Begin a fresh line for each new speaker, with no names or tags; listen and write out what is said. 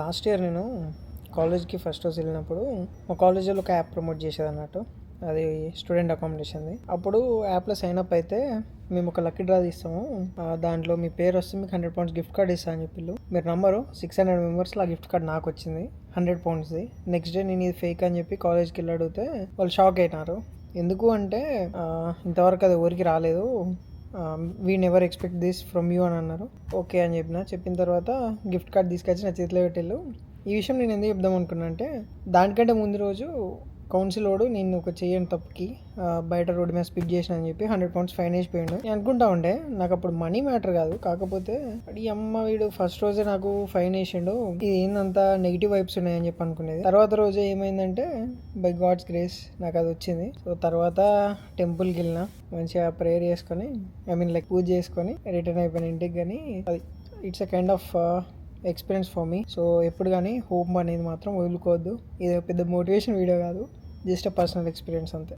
Last year నేను కాలేజ్కి first రోజు వెళ్ళినప్పుడు మా కాలేజీలో ఒక యాప్ ప్రమోట్ చేసేది అన్నట్టు. అది స్టూడెంట్ అకామిడేషన్ది. అప్పుడు యాప్లో సైన్ అప్ అయితే మేము ఒక లక్కీ డ్రా తీస్తాము, దాంట్లో మీ పేరు వస్తే మీకు £100 గిఫ్ట్ కార్డ్ ఇస్తా అని చెప్పి మీరు నమ్మరు, 600 మెంబర్స్లో ఆ గిఫ్ట్ కార్డ్ నాకు వచ్చింది, £100ది. నెక్స్ట్ డే నేను ఇది ఫేక్ అని చెప్పి కాలేజ్కి వెళ్ళి అడిగితే వాళ్ళు షాక్ అయినారు. ఎందుకు అంటే ఇంతవరకు అది ఎవరికి రాలేదు, we never expect this from you అని అన్నారు. ఓకే అని చెప్పిన తర్వాత గిఫ్ట్ కార్డ్ తీసుకొచ్చి నా చేతిలో పెట్టేళ్ళు. ఈ విషయం నేను ఎందుకు చెప్దాం అనుకున్నా అంటే, దానికంటే ముందు రోజు కౌన్సిల్ వాడు నేను ఒక చేయని తప్పుకి బయట రోడ్డు మీద స్పిక్ చేసిన అని చెప్పి £100 ఫైన్ వేసిపోయాడు. నేను అనుకుంటా ఉండే నాకు అప్పుడు మనీ మ్యాటర్ కాదు, కాకపోతే ఈ అమ్మ వీడు ఫస్ట్ రోజే నాకు ఫైన్ వేసిండు, ఇది ఏందంతా నెగిటివ్ వైబ్స్ ఉన్నాయని చెప్పి అనుకునేది. తర్వాత రోజు ఏమైందంటే బై గాడ్స్ గ్రేస్ నాకు అది వచ్చింది. సో తర్వాత టెంపుల్కి వెళ్ళిన, మంచిగా ప్రేయర్ చేసుకొని పూజ చేసుకొని రిటర్న్ అయిపోయిన ఇంటికి. కానీ అది it's a kind of experience for me. So ఎప్పుడు కానీ హోప్ అనేది మాత్రం వదులుకోవద్దు. ఇది పెద్ద మోటివేషన్ వీడియో కాదు, జస్ట్ అ పర్సనల్ ఎక్స్పీరియన్స్ అంతే.